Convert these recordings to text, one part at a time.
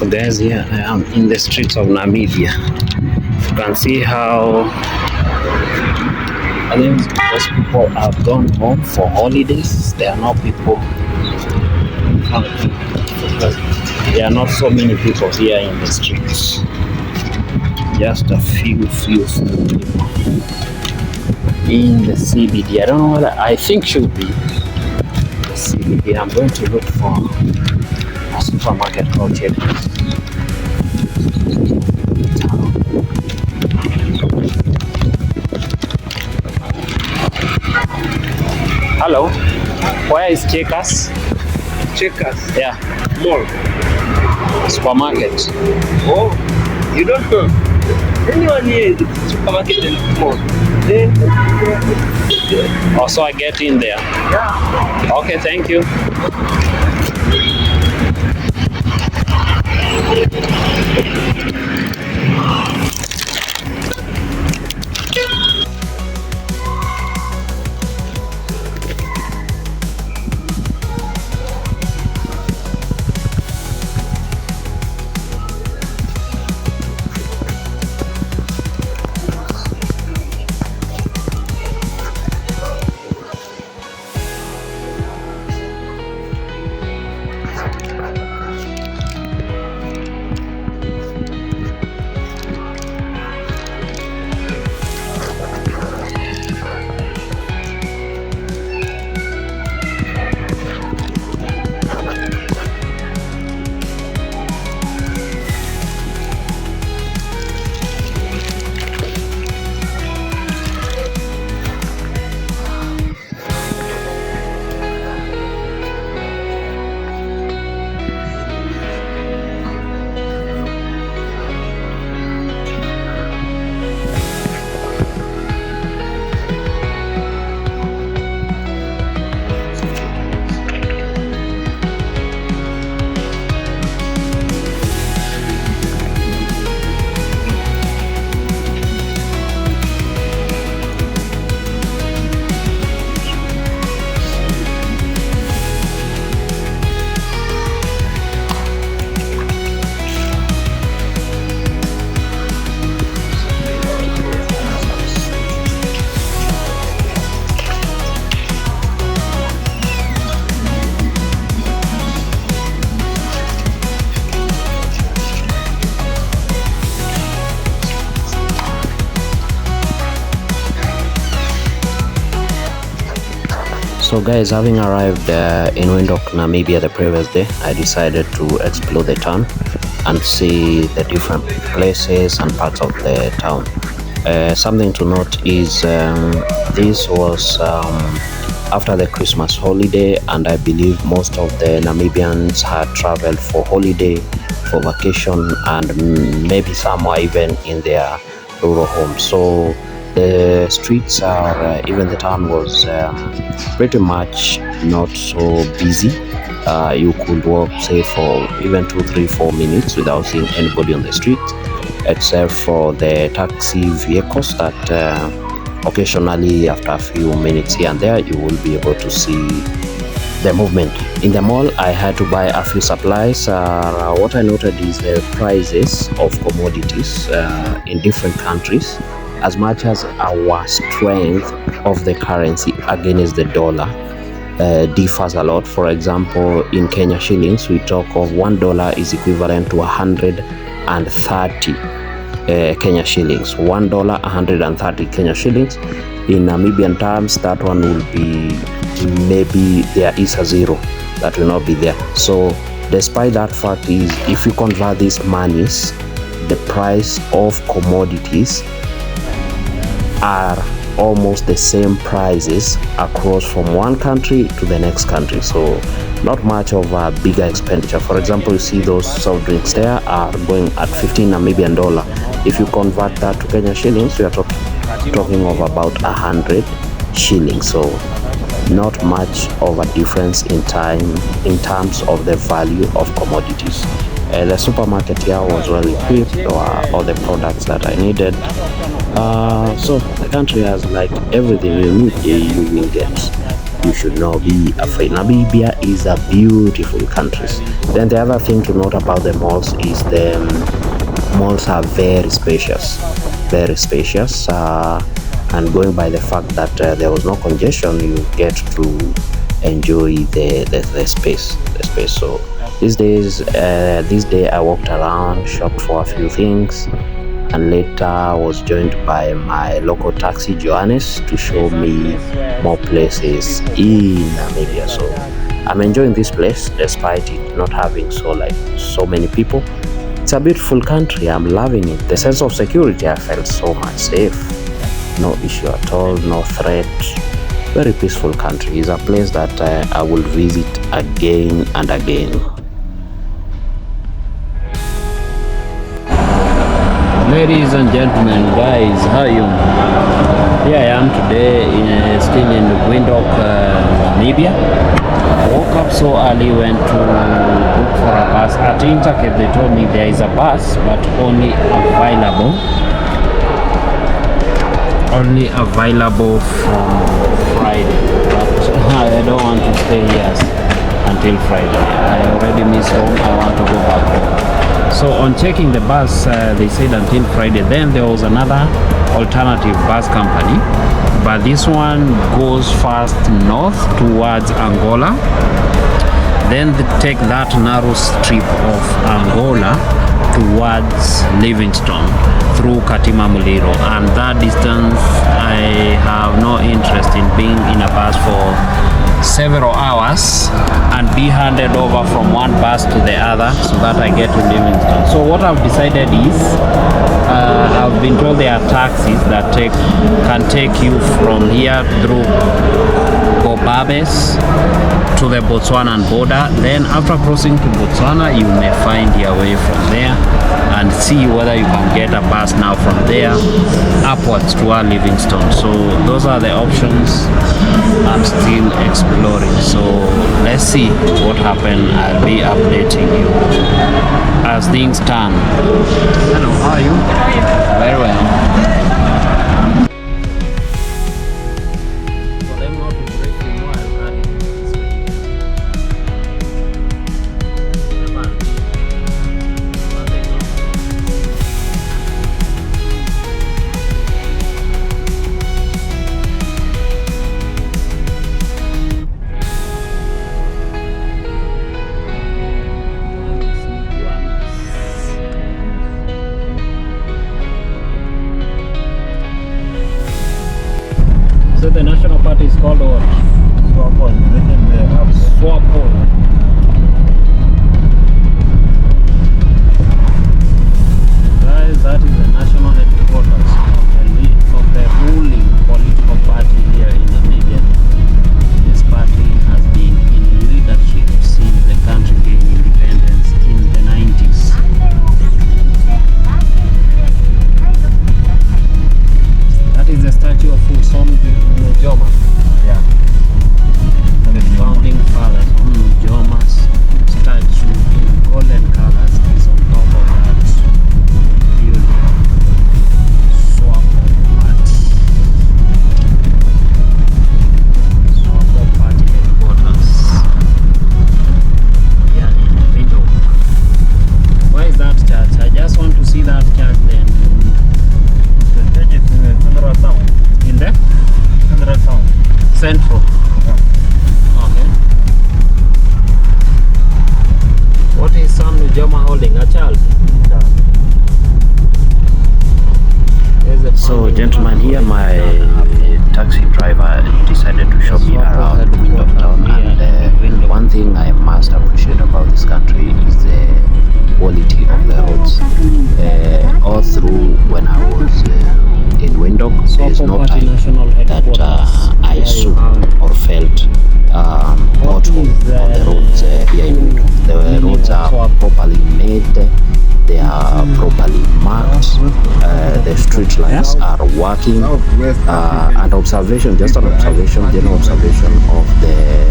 So guys, here I am in the streets of Namibia. You can see how I think most people have gone home for holidays. There are no people. There are not so many people here in the streets. Just a few people in the CBD. I don't know whether I think should be the CBD. I'm going to look for a supermarket called CapeTown. Hello, where is Checkers? Checkers? Yeah. Mall? Supermarket. Oh, you don't know? Anyone here is supermarket and mall. Then, oh, so I get in there? Yeah. Okay, thank you. So guys, having arrived in Windhoek, Namibia the previous day, I decided to explore the town and see the different places and parts of the town. Something to note is this was after the Christmas holiday, and I believe most of the Namibians had traveled for holiday, for vacation, and maybe some were even in their rural homes. So the streets are, even the town was pretty much not so busy. You could walk, say, for even 2, 3, 4 minutes without seeing anybody on the street, except for the taxi vehicles that occasionally, after a few minutes here and there, you will be able to see the movement. In the mall, I had to buy a few supplies. What I noted is the prices of commodities in different countries, as much as our strength of the currency against the dollar differs a lot. For example, in Kenya shillings, we talk of $1 is equivalent to 130 Kenya shillings. $1, 130 Kenya shillings. In Namibian terms, that one will be, maybe there is a zero that will not be there. So despite that fact is, if you convert these monies, the price of commodities are almost the same prices across from one country to the next country. So not much of a bigger expenditure. For example, you see those soft drinks there are going at 15 Namibian dollar. If you convert that to Kenya shillings, we are talking of about 100 shillings. So not much of a difference in terms of the value of commodities. The supermarket here was well equipped, all the products that I needed. So the country has like everything you need, you will get. you should not be afraid. Namibia is a beautiful country. Then the other thing to note about the malls is the malls are very spacious, very spacious. And going by the fact that there was no congestion, you get to enjoy the space. So this day I walked around, shopped for a few things, and later was joined by my local taxi Johannes to show me more places in Namibia. So I'm enjoying this place despite it not having so many people. It's a beautiful country. I'm loving it. The sense of security, I felt so much safe. No issue at all, no threat. Very peaceful country. It's a place that I will visit again and again. Ladies and gentlemen, guys, how are you? Here I am today, still in Windhoek, Namibia. Woke up so early, went to look for a bus. At Intercape, they told me there is a bus, but only available from Friday. But I don't want to stay here until Friday. I already missed home. I want to go back home. So on checking the bus, they said until Friday. Then there was another alternative bus company, but this one goes first north towards Angola, then they take that narrow strip of Angola towards Livingstone through Katima Muliro, and that distance I have no interest in being in a bus for several hours and be handed over from one bus to the other so that I get to Livingstone. So what I've decided is I've been told there are taxis that can take you from here through Bobabes to the Botswanan border. Then after crossing to Botswana, you may find your way from there and see whether you can get a bus now from there upwards to our Livingstone. So those are the options I'm still exploring. So let's see what happens. I'll be updating you as things turn. Hello, how are you? Very well. So the national party is called what? Swapo. Guys, that is the national headquarters of the ruling political party here in Namibia. This party has been in leadership since the country gained independence in the 90s. That is the statue of Usomi Joma. Yeah. Founding fathers, Joma's statue in golden colors is on top of that building. Swapo Party headquarters. Yeah, in the middle. Where is that church? I just want to see that church then. The church is in the Central Town. In there? Central Town. Central. Yeah. Okay. What is Sam Nujoma holding? A child? So gentlemen, here my taxi driver decided to show me around Windhoek town, and one thing I must appreciate about this country is the quality of the roads. All through when I was in Windhoek, there is no time that I saw or felt pothole on the roads here in Windhoek. The roads are properly made, they are properly marked, the street lights are working, and observation, just an observation, general observation of the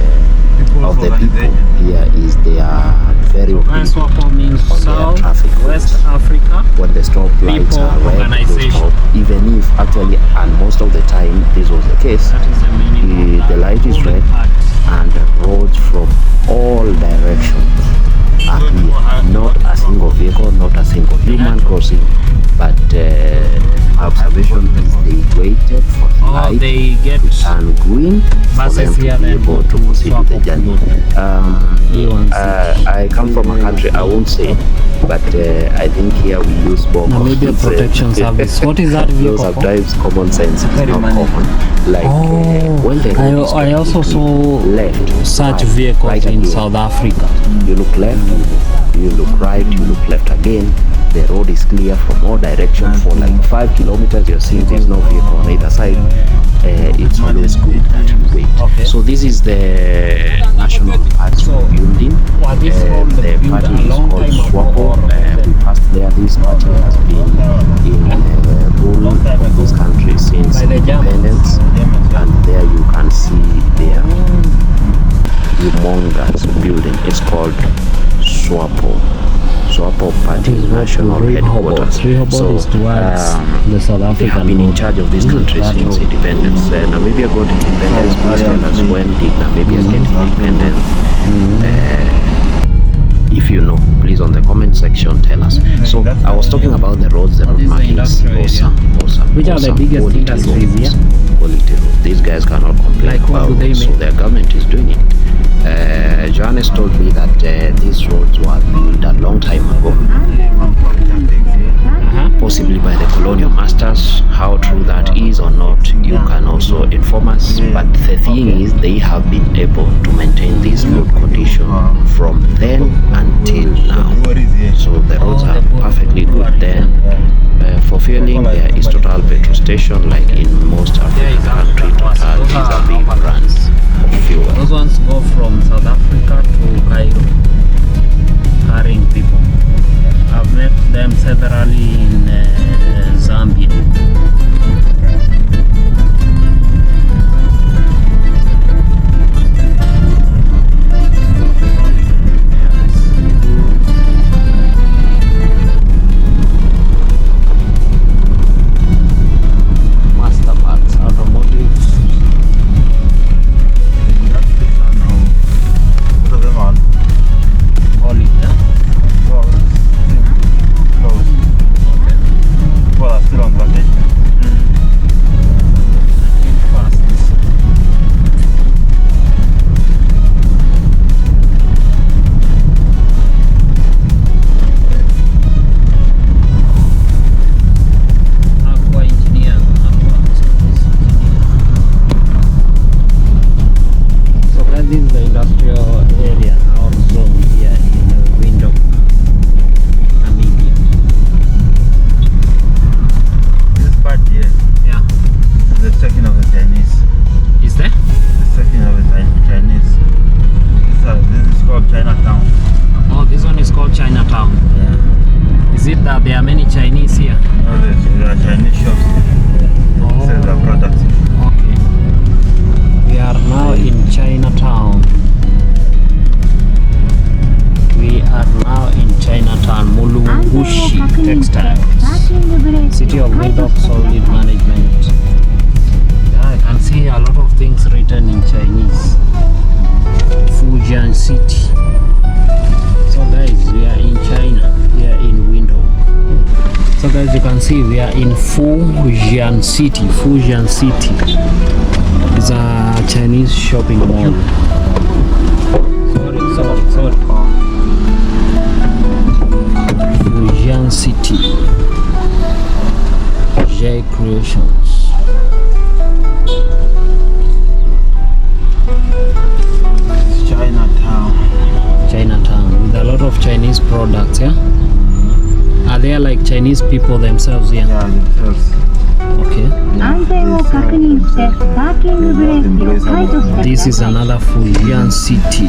of the people here is they are very SWAPO means on their South traffic West rules. Africa When the stop lights People are red, they Organization. stop. Even if actually, and most of the time this was the case, That is the meaning of the that. light is All the red parts. and roads from all directions are clear. Not a single vehicle, not a single human crossing, but my observation is they waited for the light They get to turn green for them buses to here be then able go to to proceed with the SWAPO journey. I come from a country I won't say, but I think here we use both. Namibia Protection Service. What is that vehicle? Sometimes common sense is not common. Like when the road is I also saw left, such right, vehicles right in again. South Africa. You look left, you look right, you look left again. The road is clear from all directions for like 5 kilometers. You're seeing there's no vehicle on either side. It's always good that you wait. Okay. So this is the national parks building. The party is called SWAPO. We passed there. This party has been in rule of this country since independence, and there you can see their humongous building. It's called SWAPO. SWAPO Party National Headquarters. So the South they have been in charge of this country since independence. Namibia got independence. Please tell us, when did Namibia get independence? If you know, please on the comment section tell us. So I was talking about the roads, the road markings. Awesome. Which are the biggest quality industries roads. here? Quality roads. These guys cannot complain Like what about do they roads, so make? their government is doing it. Johannes told me that these roads were built a long time ago, possibly by the colonial masters. How true that is or not, you can also inform us. But the thing is, they have been able to maintain this road condition from then until now. So the roads are perfectly good. Then for fueling, there is Total petrol station, like in most African countries. Total is a big brand of fuel. Those ones go from South Africa to Cairo, carrying people. I've met them severally in Zambia. Masterparts, automotive. Olive, yeah? Aqua engineer, aqua service engineer. So that is the industrial area or zone here in Windhoek, Namibia. This part here, Yeah. the second of the Chinese. Is there? The second of the Chinese. This is called Chinatown. Oh, this one is called Chinatown. Yeah. Is it that there are many Chinese here? No, there are Chinese shops. Sell their products. Okay. We are now in Chinatown. We are now in Chinatown, Mulungushi Textiles. City of Windhoek Solid Management. Yeah, I can see a lot of things written in Chinese. Fujian City. So guys, we are in China, here in Windhoek. So guys, you can see we are in Fujian City. Fujian City is a Chinese shopping mall. Sorry. Fujian City. J Creations. It's Chinatown. Chinatown with a lot of Chinese products, yeah? Are there like Chinese people themselves here? Yeah, themselves. Okay. 安全を確認してパーキングブレーキを解除してください。 This is another Fujian City.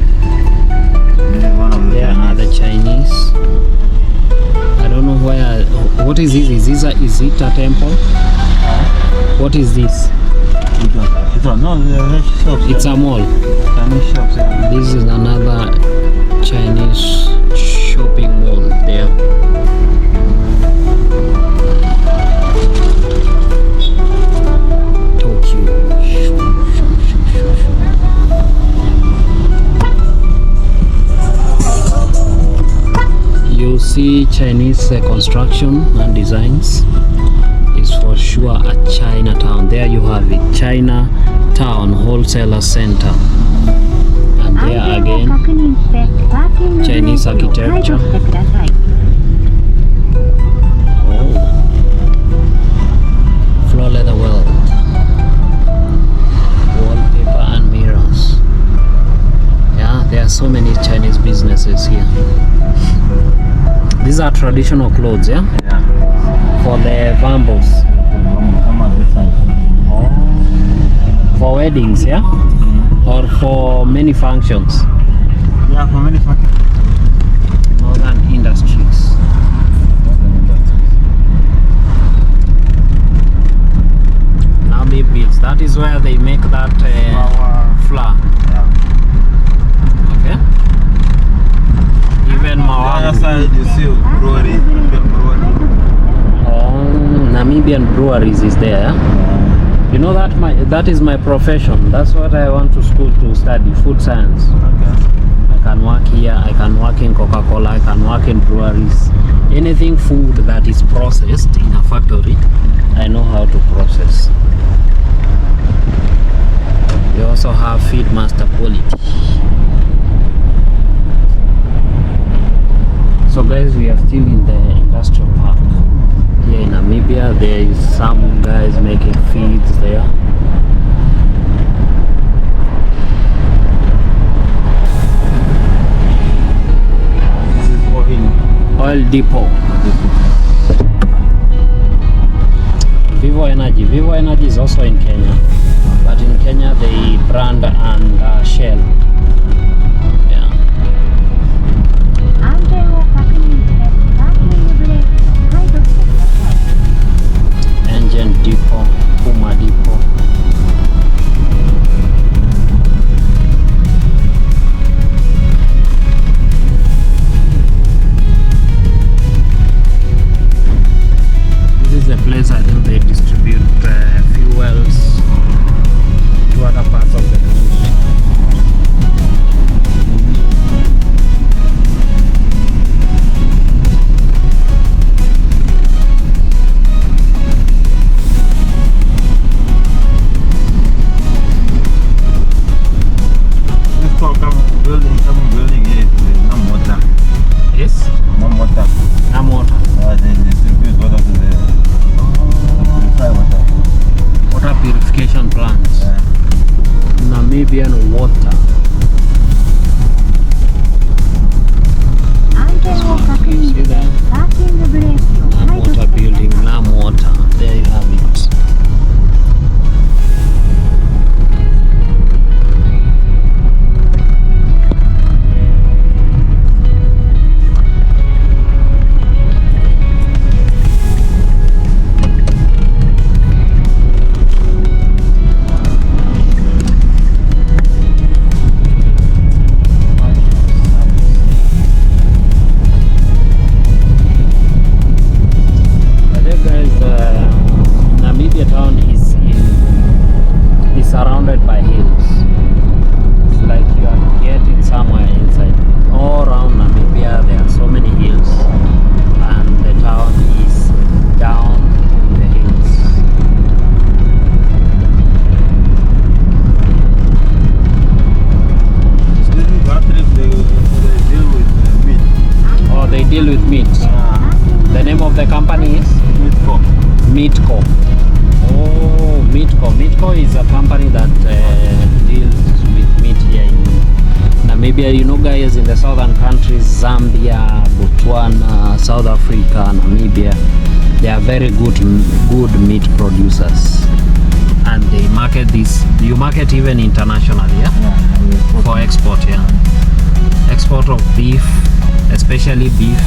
This is one of the There are the Chinese. Chinese. I don't know it a temple? What is this? No, the shops. It's a mall. Chinese shops. Yeah. This is another Chinese shopping mall there. Tokyo. You see Chinese construction and designs is for sure a Chinatown. There you have it, Chinatown Wholesaler Center. And there again, Chinese architecture. Oh, floor leather world, wallpaper and mirrors. Yeah, there are so many Chinese businesses here. These are traditional clothes, yeah? Yeah. For the Vambos. Come on this side. For weddings, yeah? Or for many functions. Yeah, for many functions. Northern Industries. Nabi Beats. That is where they make that flour. Yeah. Okay. Even On the other Mawangu. side you see brewery. Oh, Namibian breweries is there. You know that is my profession. That's what I want to school to study, food science. I can work here, I can work in Coca-Cola, I can work in breweries. Anything food that is processed in a factory, I know how to process. We also have Feed Master Quality. So guys, we are still in the industrial park here in Namibia. There is some guys making feeds there. This is Oil depot. Vivo Energy. Vivo Energy is also in Kenya, but in Kenya they brand and Shell. Yeah. Engine depot, Puma depot. This is the place I think they distribute fuels to other parts of the country. building here is Namota. Yes? Namota. Namota. They distribute water to the purify water. Water purification plants. Yeah. Namibian water. You see that? Namota building, Namota. There you have it. Namibia town is surrounded by hills. It's like you are getting somewhere inside. All around Namibia there are so many hills, and the town is down in the hills. They deal with meat. Oh, they deal with meat. The name of the company is Meatco. Meatco. Oh, Meatco. Meatco is a company that deals with meat here in Namibia. You know, guys, in the southern countries, Zambia, Botswana, South Africa, Namibia, they are very good meat producers, and they market this. You market even internationally, yeah, for export, yeah. Export of beef, especially beef,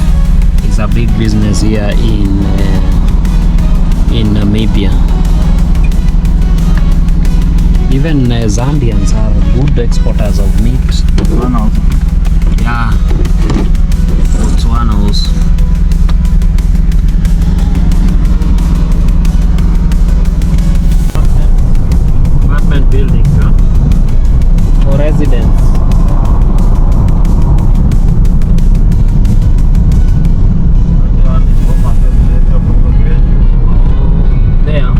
is a big business here in in Namibia. Even Zambians are good exporters of meat. Yeah, Botswana also. Apartment buildings, huh? Or residence. There.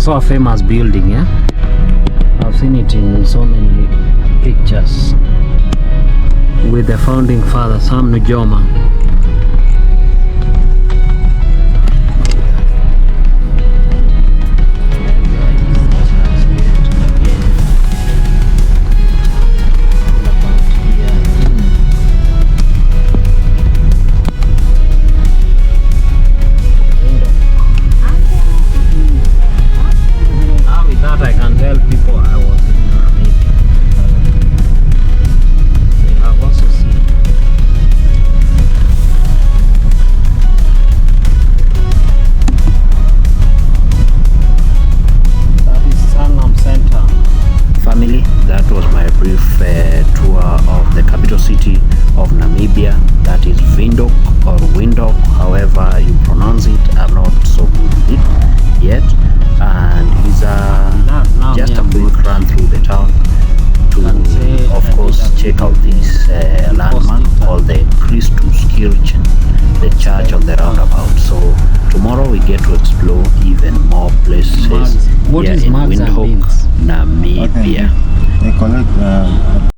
also a famous building, yeah? I've seen it in so many pictures with the founding father, Sam Nujoma. I can tell people I was in Namibia. They have also seen. That is Sangam Center. Family, that was my brief tour of the capital city of Namibia. That is Windhoek or Windhoek, however you pronounce it. I'm not so good with it yet. And it's just a quick run through the town to, of course, check out this landmark called the Christuskirche, the church on the roundabout. So tomorrow we get to explore even more places What here is in Mags and Windhoek, Beans? Namibia. They collect